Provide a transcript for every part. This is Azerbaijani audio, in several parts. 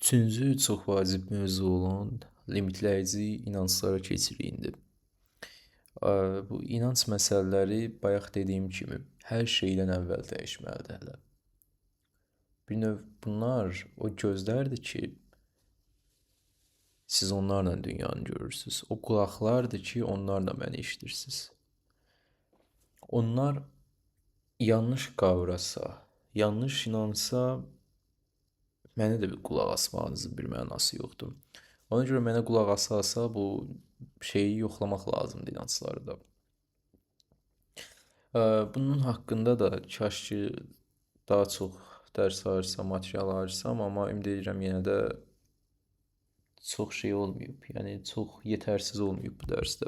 Üçüncü çox vacib mövzu olan limitləyici inanclara keçirik indi. Bu inanc məsələləri bayaq dediyim kimi hər şeydən əvvəl dəyişməlidir hələ. Bir növ bunlar o gözlərdir ki, siz onlarla dünyanı görürsünüz. O qulaqlardır ki, onlarla məni eşidirsiniz. Onlar yanlış qavrasa, yanlış inansa, mənə də bir qulaq asmağınızın bir mənası yoxdur. Ona görə mənə qulaq asa bu şeyi yoxlamaq lazımdır inancları da. Bunun haqqında da kaş ki daha çox dərs ayırsam, material ayırsam, amma ümid edirəm yenə də çox şey olmayıb. Yəni çox yetərsiz olmayıb bu dərsdə.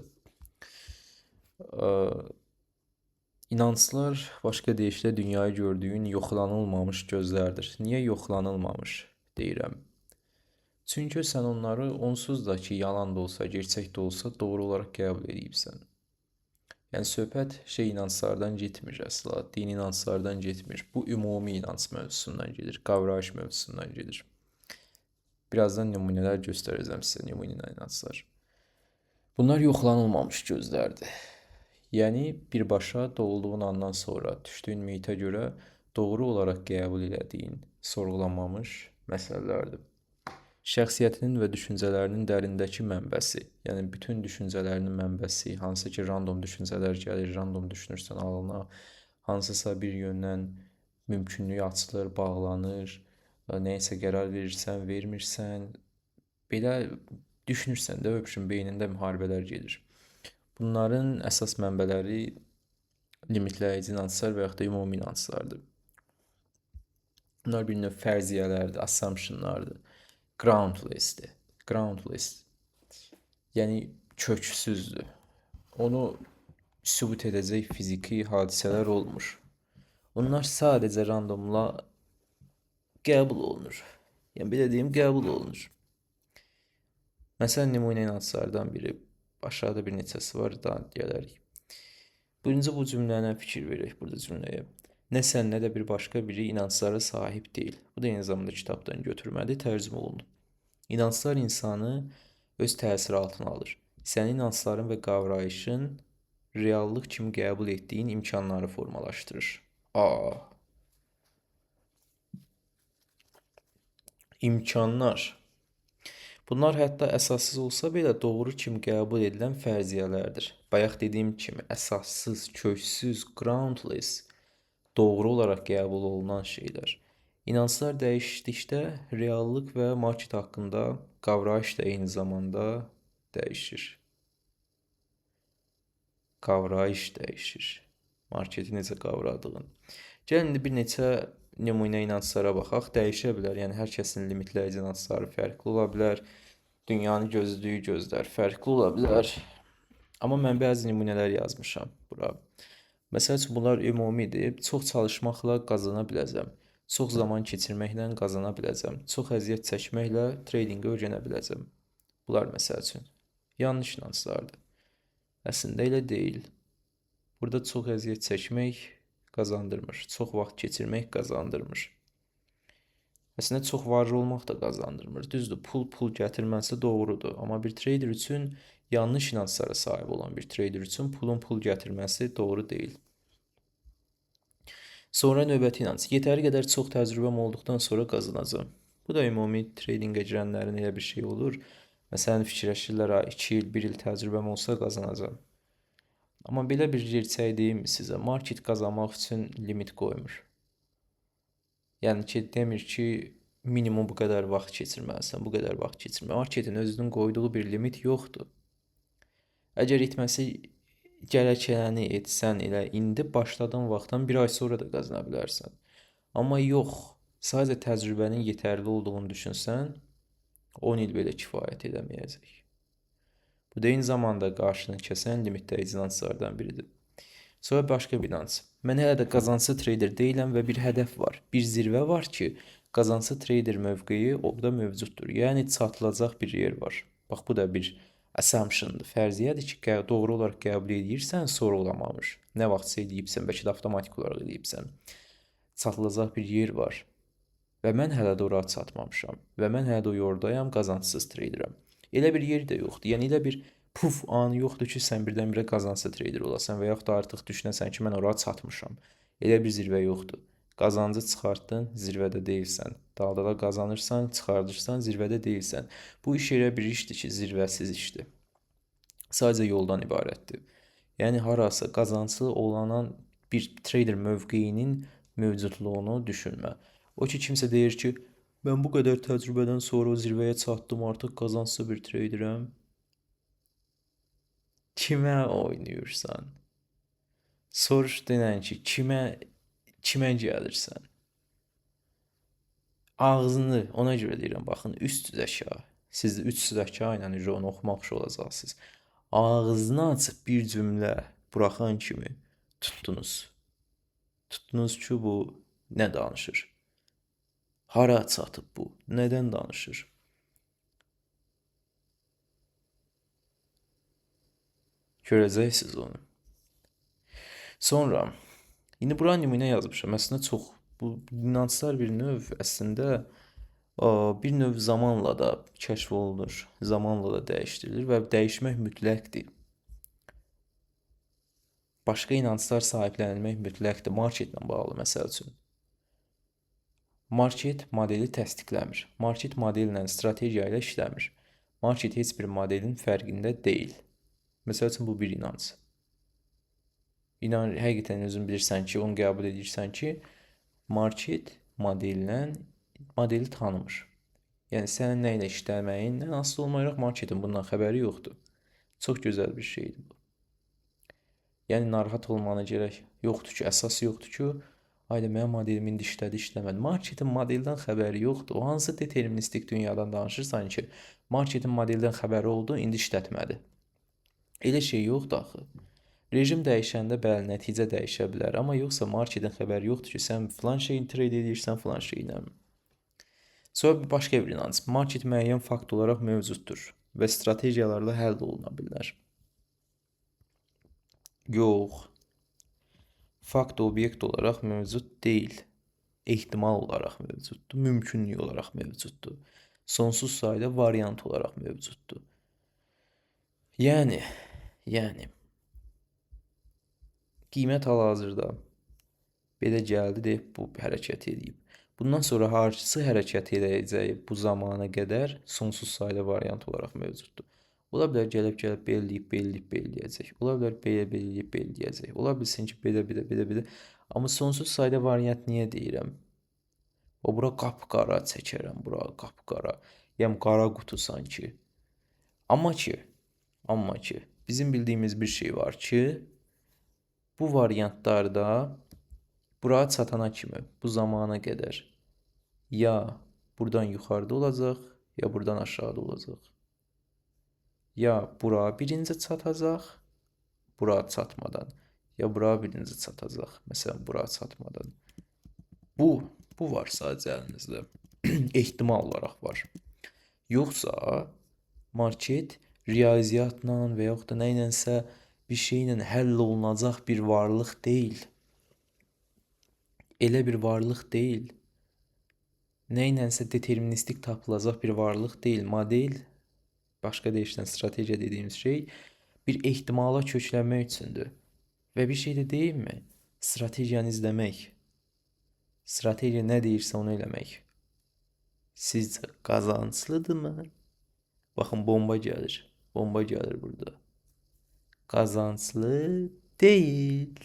İnanclar başqa deyişlə dünyayı gördüyün yoxlanılmamış gözlərdir. Niyə yoxlanılmamış deyirəm? Çünki sən onları onsuz da ki, yalan da olsa, gerçək də olsa doğru olaraq qəbul edibsən. Yəni söhbət inanclardan getmir əsla, din inanclardan getmir. Bu ümumi inanc mövzusundan gedir, qavrayış mövzusundan gedir. Birazdan nümunələr göstərəcəm sizə, nümunə inanclar. Bunlar yoxlanılmamış gözlərdir. Yəni birbaşa doğulduğun andan sonra düşdüyün mühitə görə doğru olaraq qəbul elədiyin, sorğulanmamış məsələlərdir. Şəxsiyyətinin və düşüncələrinin dərindəki mənbəsi, yəni bütün düşüncələrinin mənbəsi, hansı ki random düşüncələr gəlir, random düşünürsən ağlına, hansısa bir yöndən mümkünlük açılır, bağlanır, nəyəsə qərar verirsən, vermirsən, belə düşünürsən də, öpüşün beynində müharibələr gedir. Bunların əsas mənbələri limitləyici inanclar və yaxud da ümumi inanclardır. Bunlar bir növ fərziyyələrdir, assumptionlardır. Groundless'dir. Groundless. Yəni köksüzdür. Onu sübut edəcək fiziki hadisələr olmur. Onlar sadəcə randomla qəbul olunur. Yəni belə deyim, qəbul olunur. Məsələn, nümunə inanclardan biri. Aşağıda bir neçəsi var, daha gələrik. Birinci bu cümlənə fikir verək burada cümləyə. Nə sən, nə də bir başqa biri inanclara sahib deyil. Bu da eyni zamanda kitabdan götürməli, tərcümə olunub. İnanclar insanı öz təsiri altına alır. Sənin inancların və qavrayışın reallıq kimi qəbul etdiyin imkanları formalaşdırır. İmkanlar. Bunlar hətta əsassız olsa belə doğru kimi qəbul edilən fərziyyələrdir. Bayaq dediyim kimi əsassız, köksüz, groundless, doğru olaraq qəbul olunan şeylər. İnanclar dəyişdikdə reallıq və market haqqında qavrayış da eyni zamanda dəyişir. Qavrayış dəyişir. Marketi necə qavradığın. Gəlin bir neçə nümunə inanclara baxaq. Dəyişə bilər. Yəni hər kəsin limitləyici inancları fərqli ola bilər. Dünyanı gözlüyü gözlər fərqli ola bilər. Amma mən bəzi nümunələr yazmışam bura. Məsəl üçün bunlar ümumidir. Çox çalışmaqla qazana biləcəm. Çox zaman keçirməklə qazana biləcəm. Çox əziyyət çəkməklə tradinqi öyrənə biləcəm. Bunlar məsəl üçün yanlış inanclardır. Əslində elə deyil. Burada çox əziyyət çəkmək qazandırmır. Çox vaxt keçirmək qazandırmır. Əslində çox varlı olmaq da qazandırmır. Düzdür, pul gətirməsi doğrudur. Amma bir trader üçün, yanlış inanclara sahib olan bir trader üçün pul gətirməsi doğru deyil. Sonra növbəti inanc. Yetəri qədər çox təcrübəm olduqdan sonra qazanacağım. Bu da ümumi tradingə girənlərin elə bir şey olur. Məsələn, fikirləşirlər, 2 il, 1 il təcrübəm olsa qazanacağım. Amma belə bir gerçək deyim sizə, market qazanmaq üçün limit qoymur. Yəni ki, demir ki, minimum bu qədər vaxt keçirməlisən, bu qədər vaxt keçirməlisən. Marketin özünün qoyduğu bir limit yoxdur. Əgər etməsi gərəkəni etsən elə indi başladığın vaxtdan bir ay sonra da qazana bilərsən. Amma yox, sadəcə təcrübənin yetərli olduğunu düşünsən, 10 il belə kifayət edəməyəcək. Bu da eyni zamanda qarşını kəsən limitləyici inanclardan biridir. Sonra başqa bir inanc. Mən hələ də qazançlı trader deyiləm və bir hədəf var. Bir zirvə var ki, qazançlı trader mövqeyi orada mövcuddur. Yəni çatılacaq bir yer var. Bax, bu da bir assumptiondur, fərziyyədir ki, doğru olaraq qəbul edirsən, sorğulamamış. Nə vaxtsa eləyibsən, bəlkə də avtomatik olaraq eləyibsən. Çatılacaq bir yer var. və mən hələ də ora çatmamışam və mən hələ də o yordayam, qazancsız treyderəm. Elə bir yer də yoxdur. Yəni elə bir puf anı yoxdur ki, sən birdən-birə qazanclı treyder olasan və yaxud da artıq düşünəsən ki, mən ora çatmışam. Elə bir zirvə yoxdur. Qazancı çıxartdın, zirvədə deyilsən. Dalda qazanırsan, çıxardırsan, zirvədə deyilsən. Bu iş elə bir işdir ki, zirvəsiz işdir. Sadəcə yoldan ibarətdir. Yəni harasa qazanclı olanan bir trader mövqeyinin mövcudluğunu düşünmə. O ki, kimsə deyir ki, mən bu qədər təcrübədən sonra o zirvəyə çatdım, artıq qazanclı bir treyderəm. Kimə oynayırsan? Soruş denən ki, kimə gəlirsən? Ağzını, ona görə deyirəm, baxın, üst zəka. Siz də üst zəka ilə onu oxumaq olacaqsınız. Ağzını açıb bir cümlə buraxan kimi tutdunuz. Tutdunuz ki, bu nə danışır? Hara çatıb bu? Nədən danışır? Görəcəksiniz onu. Sonra, indi bura nümunə yazmışam. Əslində çox, bu inanclar bir növ əslində bir növ zamanla da kəşf olunur, zamanla da dəyişdirilir və dəyişmək mütləqdir. Başqa inanclar sahiblənilmək mütləqdir. Marketlə bağlı məsəl üçün. Market modeli təsdiqləmir. Market modellə, strategiya ilə işləmir. Market heç bir modelin fərqində deyil. Məsəl üçün, bu bir inanc. İnan, həqiqətən özün bilirsən ki, onu qəbul edirsən ki, market modeli tanımır. Yəni, sənin nə ilə işləməyindən asılı olmayaraq marketin bundan xəbəri yoxdur. Çox gözəl bir şeydir bu. Yəni, narahat olmana gərək yoxdur ki, əsas yoxdur ki, ayda mənim modelim indi işlədi, işləmədi. Marketin modeldən xəbəri yoxdur. O hansı deterministik dünyadan danışırsan ki, marketin modeldən xəbəri oldu, indi işlətmədi. Elə şey yoxdur axı. Rejim dəyişəndə bəli, nəticə dəyişə bilər, amma yoxsa marketin xəbəri yoxdur ki, sən filan şeyini trade edirsən, filan şeylə. Sonra başqa bir inanc. Market müəyyən fakt olaraq mövcuddur və strategiyalarla həll oluna bilər. Yox. Fakt obyekt olaraq mövcud deyil. Ehtimal olaraq mövcuddur, mümkünlük olaraq mövcuddur. Sonsuz sayda variant olaraq mövcuddur. Yəni, qiymət hal-hazırda belə gəldi deyib, bu hərəkət edib. Bundan sonra harcısı hərəkət edəcəyi bu zamana qədər sonsuz sayda variant olaraq mövcuddur. Ola bilər gəlib belirləyəcək. Ola bilər belirləyəcək. Ola bilsin ki, belə. Amma sonsuz sayda variant niyə deyirəm? O, bura qapqara çəkərəm, bura qapqara. Yəni, qara qutu sanki. Amma ki, bizim bildiyimiz bir şey var ki, bu variantlarda bura çatana kimi, bu zamana qədər ya buradan yuxarıda olacaq, ya buradan aşağıda olacaq. Ya bura birinci çatacaq, bura çatmadan, ya bura birinci çatacaq, məsələn, bura çatmadan. Bu var sadəcə əlinizdə. Ehtimal olaraq var. Yoxsa market riyaziyyatla və yaxud da nə ilənsə bir şeylə həll olunacaq bir varlıq deyil. Elə bir varlıq deyil. Nə ilənsə deterministik tapılacaq bir varlıq deyil. Model, başqa deyişlə strategiya dediyimiz şey bir ehtimala köklənmək üçündür. Və bir şey də deyilmi? Strategiyanı izləmək. Strategiya nə deyirsə onu eləmək. Sizcə qazanclıdırmı? Baxın, bomba gəlir. Bomba gəlir burada. Qazanclı deyil.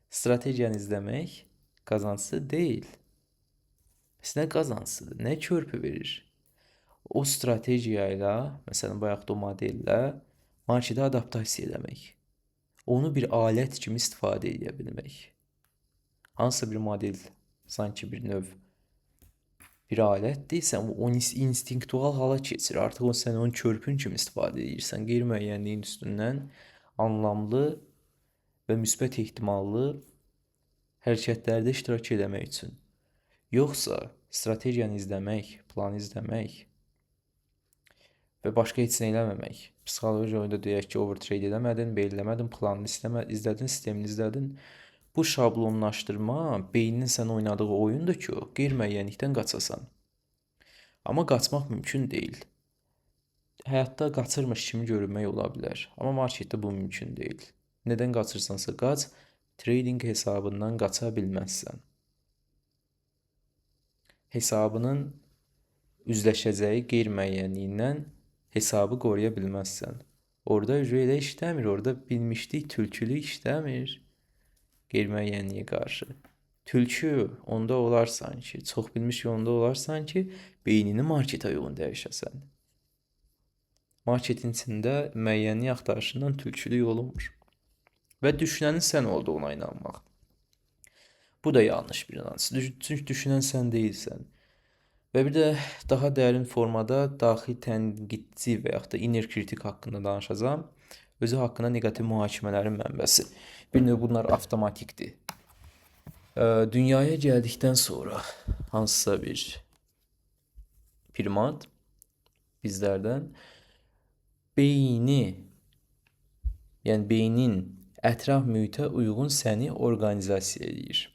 Strategiyanı izləmək qazanclı deyil. Bəs nə qazanclıdır? Nə körpü verir? O strategiya ilə, məsələn, bayaqda o modellə marketə adaptasiya eləmək. Onu bir alət kimi istifadə edə bilmək. Hansısa bir model sanki bir növ bir alətdirsə, o instinktual hala keçir. Artıq sən onun körpün kimi istifadə edirsən. Qeyri-müəyyənliyin üstündən anlamlı və müsbət ehtimallı hərəkətlərdə iştirak etmək üçün. Yoxsa strategiyanı izləmək, planı izləmək və başqa heç nə eləməmək. Psixoloji oyunda deyək ki, overtrade eləmədin, belirləmədin, planını izlədin, sistemini izlədin. Bu şablonlaşdırma beyninin sən oynadığı oyundur ki, o qeyri-müəyyənlikdən qaçasan. Amma qaçmaq mümkün deyil. Həyatda qaçırmış kimi görünmək ola bilər, amma marketdə bu mümkün deyil. Nədən qaçırsansa qaç, trading hesabından qaça bilməzsən. Hesabının üzləşəcəyi qeyri-müəyyənliyindən hesabı qoruya bilməzsən. Orada elə işləmir, orada bilmişlik, tülkülük işləmir qeyri-müəyyənliyə qarşı. Tülkü onda olarsan ki, çox bilmiş yolunda olarsan ki, beynini marketə uyğun dəyişəsən. Marketin içində müəyyənlik axtarışından tülkülük olunmur. Və düşünənin sən olduğuna inanmaq. Bu da yanlış bir inanç. Çünki düşünən sən deyilsən. Və bir də daha dərin formada daxili tənqidçi və yaxud da inner kritik haqqında danışacağam. Özü haqqında neqativ mühakimələrin mənbəsi. Bir növ bunlar avtomatikdir. Dünyaya gəldikdən sonra hansısa bir primat bizlərdən beyni, yəni beynin ətraf mühitə uyğun səni orqanizasiya edir.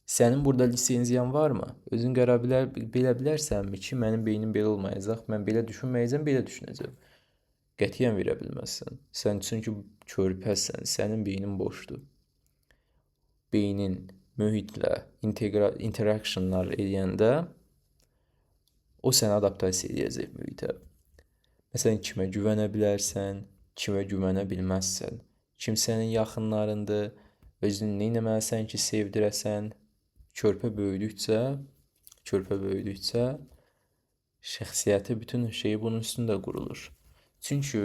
Sənin burada lisenziyan varmı? Özün belə bilərsənmi ki, mənim beynim belə olmayacaq, mən belə düşünməyəcəm, belə düşünəcəm. Qətiyyən verə bilməzsən. Sən çünki körpəsən, sənin beynin boşdur. Beynin mühitlə interactionlar edəndə o səni adaptasiya edəcək mühitə. Məsələn, kimə güvənə bilərsən, kimə güvənə bilməzsən. Kim sənin yaxınlarındır, özünü nə etməlisən ki, sevdirəsən. Körpə böyüdükcə şəxsiyyəti bütün şeyi bunun üstündə qurulur. Çünki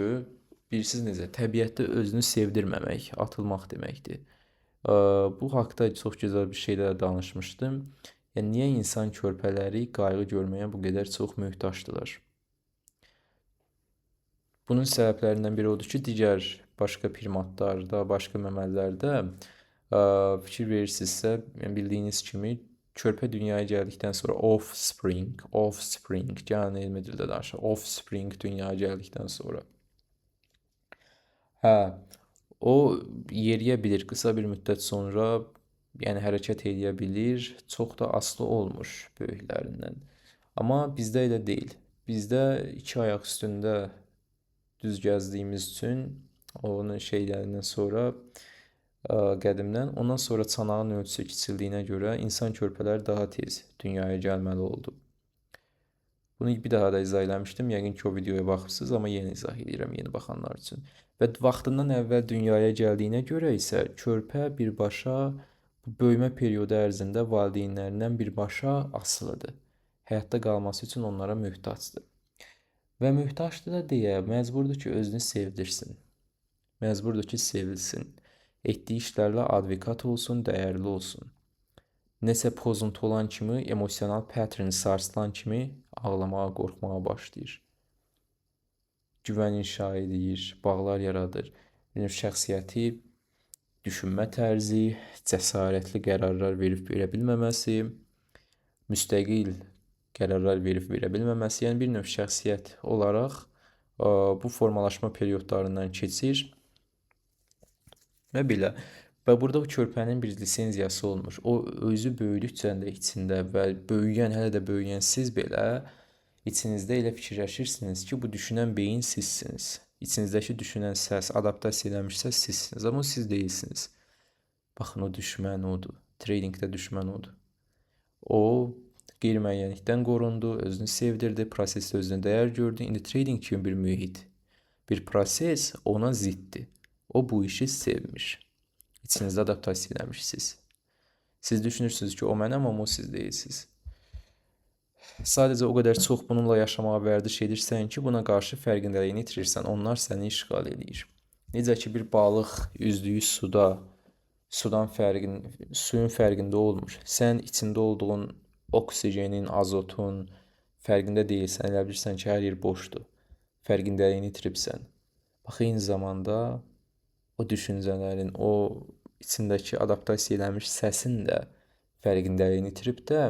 bilirsiniz necə, təbiətdə özünü sevdirməmək, atılmaq deməkdir. Bu haqda çox gözəl bir şeylər danışmışdım. Yəni, niyə insan körpələri qayğı görməyə bu qədər çox möhtaçdılar? Bunun səbəblərindən biri odur ki, digər başqa primatlarda, başqa məməlilərdə fikir verirsinizsə, bildiyiniz kimi körpə dünyaya gəldikdən sonra offspring, gəlin elmi dildə danışaq, offspring dünyaya gəldikdən sonra. O yeriyə bilir, qısa bir müddət sonra, yəni hərəkət edə bilir, çox da asılı olmur böyüklərindən. Amma bizdə elə deyil. Bizdə iki ayaq üstündə düz gəzdiyimiz üçün onun şeylərindən sonra qədimdən, ondan sonra çanağın ölçüsü kiçildiyinə görə insan körpələri daha tez dünyaya gəlməli oldu. Bunu bir daha da izah eləmişdim. Yəqin ki, o videoya baxırsınız, amma yenə izah edirəm yeni baxanlar üçün. Və vaxtından əvvəl dünyaya gəldiyinə görə isə körpə birbaşa bu böyümə periodu ərzində valideynlərindən birbaşa asılıdır. Həyatda qalması üçün onlara möhtacdır. Və möhtacdır da deyə məcburdur ki, özünü sevdirsin. Məcburdur ki, sevilsin. Etdiyi işlərlə advokat olsun, dəyərli olsun. Nəsə pozuntu olan kimi, emosional pattern sarsılan kimi ağlamağa, qorxmağa başlayır. Güvən inşa edir, bağlar yaradır. Şəxsiyyəti, düşünmə tərzi, cəsarətli qərarlar verə bilməməsi, müstəqil qərarlar verə bilməməsi, yəni bir növ şəxsiyyət olaraq bu formalaşma periodlarından keçir və belə. Və burada o körpənin bir lisenziyası olmur. O özü böyüdükcə də içində və hələ də böyüyən siz belə içinizdə elə fikirləşirsiniz ki, bu düşünən beyin sizsiniz. İçinizdəki düşünən səs, adaptasiya eləmişsə sizsiniz, amma siz deyilsiniz. Baxın, o düşmən odur. Tradingdə düşmən odur. O qeyri-müəyyənlikdən qorundu, özünü sevdirdi, prosesdə özünə dəyər gördü. İndi trading kimi bir mühit, bir proses ona ziddir. O bu işi sevmiş. İçinizdə adaptasiya eləmişsiniz. Siz düşünürsünüz ki, o mənəm, amma o siz deyilsiniz. Sadəcə o qədər çox bununla yaşamağa vərdiş edirsən ki, buna qarşı fərqindəliyini itirirsən. Onlar səni işğal edir. Necə ki, bir balıq üzdüyü suyun fərqində olmur. Sən içində olduğun oksigenin, azotun fərqində deyilsən. Elə bilirsən ki, hər yer boşdur. Fərqindəliyini itiribsən. Bax, eyni zamanda o düşüncələrin, o içindəki adaptasiya eləmiş səsin də fərqindəliyini itirib də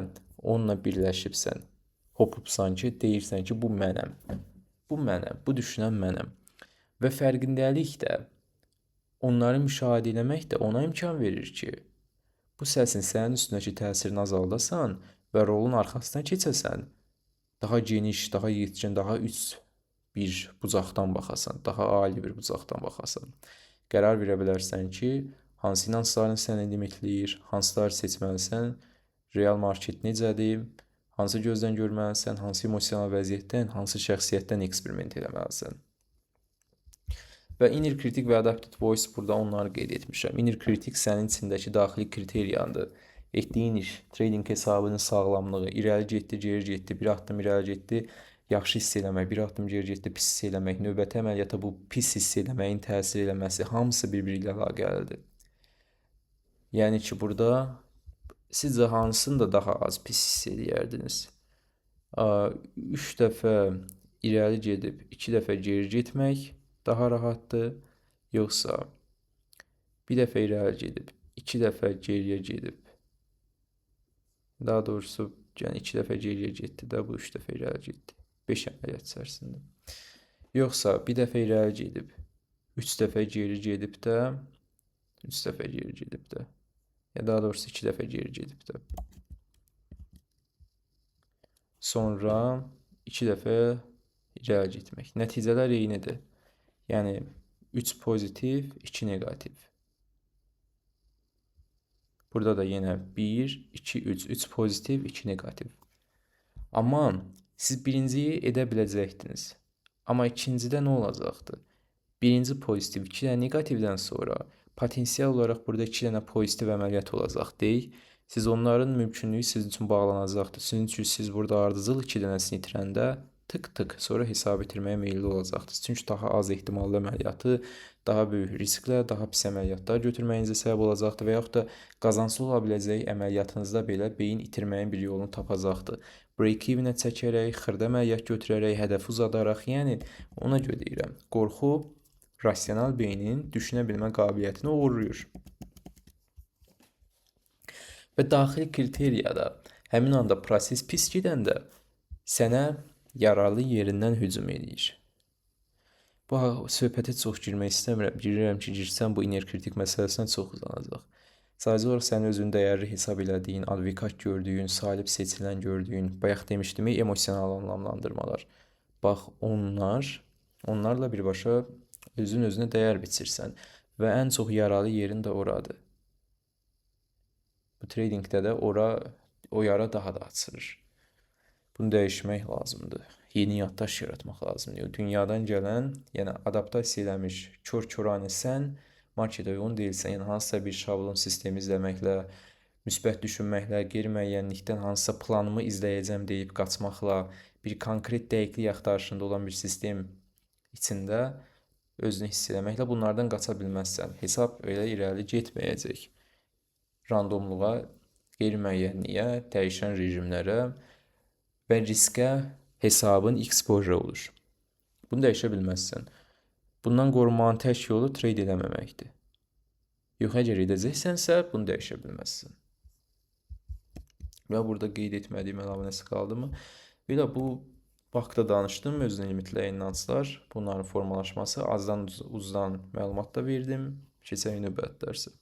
onunla birləşibsən. Hopubsan ki, deyirsən ki, bu mənəm. Bu mənəm, bu düşünən mənəm. Və fərqindəlik də, onları müşahidə eləmək də ona imkan verir ki, Bu səsin sənin üstündəki təsirini azaldasan və rolun arxasına keçəsən, daha geniş, daha yetkin, daha üst bir bucaqdan baxasan, daha ali bir bucaqdan baxasan. Qərar verə bilərsən ki, hansı inancların səni limitləyir, hansıları seçməlisən, real market necədir, hansı gözdən görməlisən, hansı emosional vəziyyətdən, hansı şəxsiyyətdən eksperiment eləməlisən. Və inner kritik və adaptive voice burada onları qeyd etmişəm. Inner kritik sənin içindəki daxili kriteriyandır. Etdiyin iş, trading hesabının sağlamlığı, irəli getdi, geri getdi, bir addım irəli getdi, yaxşı hiss eləmək, bir addım geri getdi, pis hiss eləmək, növbəti əməliyyata bu pis hiss eləməyin təsir eləməsi, hamısı bir-biri ilə əlaqəlidir. Yəni ki, burada sizcə hansını da daha az pis hiss eləyərdiniz? 3 dəfə irəli gedib, 2 dəfə geri getmək daha rahatdır, yoxsa bir dəfə irəli gedib, 2 dəfə geriyə gedib, daha doğrusu yəni 2 dəfə geriyə getdi də, bu 3 dəfə irəli getdi, 5 əməliyyat içərisində. Yoxsa bir dəfə irəli gedib, 3 dəfə geri gedib də, 3 dəfə geri gedib də, ya daha doğrusu 2 dəfə geri gedib də. Sonra 2 dəfə irəli getmək. Nəticələr eynidir. Yəni 3 pozitiv, 2 negativ. Burada da yenə 1, 2, 3. 3 pozitiv, 2 negativ. Amma siz birinciyi edə biləcəktiniz. Amma ikincidə nə olacaqdı? Birinci pozitiv, 2 dənə negativdən sonra potensial olaraq burada 2 dənə pozitiv əməliyyat olacaq deyik. Siz onların mümkünlüyü sizin üçün bağlanacaqdır. Sizin üçün siz burada ardıcıl 2 dənəsini itirəndə tık sonra hesab itirməyə meyilli olacaqsınız. Çünki daha az ehtimallı əməliyyatı, daha böyük risklə, daha pis əməliyyatlar götürməyinizə səbəb olacaqdır və yaxud da qazanclı ola biləcək əməliyyatınızda belə beyin itirməyin bir yolunu tapacaqdır. Break-evenə çəkərək, xırda əməliyyat götürərək, hədəfi uzadaraq, yəni ona görə deyirəm, qorxu rasional beynin düşünə bilmə qabiliyyətini uğurlayır. Və daxili kriteriyada həmin anda proses pis gedəndə sənə yararlı yerindən hücum edir. Bu söhbətə çox girmək istəmirəm. Girirəm ki, girsəm bu inner kritik məsələsinə çox uzanacaq. Sadəcə olaraq sənin özünü dəyərli hesab elədiyin, advokat gördüyün, salib seçilən gördüyün, bayaq demişdim, emosional anlamlandırmalar. Bax, onlarla birbaşa özünə dəyər biçirsən və ən çox yaralı yerin də oradır. Bu tradingdə də o yara daha da açılır. Bunu dəyişmək lazımdır. Yeni yaddaş yaratmaq lazımdır. Dünyadan gələn, yəni adaptasiya eləmiş kör-körani sən marketə uyğun deyilsən. Yəni hansısa bir şablon sistemi izləməklə, müsbət düşünməklə, qeyri-müəyyənlikdən hansısa planımı izləyəcəm deyib qaçmaqla, bir konkret dəqiqlik axtarışında olan bir sistem içində özünü hiss eləməklə bunlardan qaça bilməzsən. Hesab elə irəli getməyəcək. Randomluğa, qeyri-müəyyənliyə, dəyişən rejimlərə və riskə hesabın exposure olur. Bunu dəyişə bilməzsən. Bundan qorunmanın tək yolu trade eləməməkdir. Yox, əgər edəcəksənsə, bunu dəyişə bilməzsən. Və burada qeyd etmədiyim əlavə nəsə qaldı mı? Bir də bu vaxtda danışdım, özünü limitləyən inanclar, bunların formalaşması, azdan uzdan məlumat da verdim. Keçək növbəti dərsə.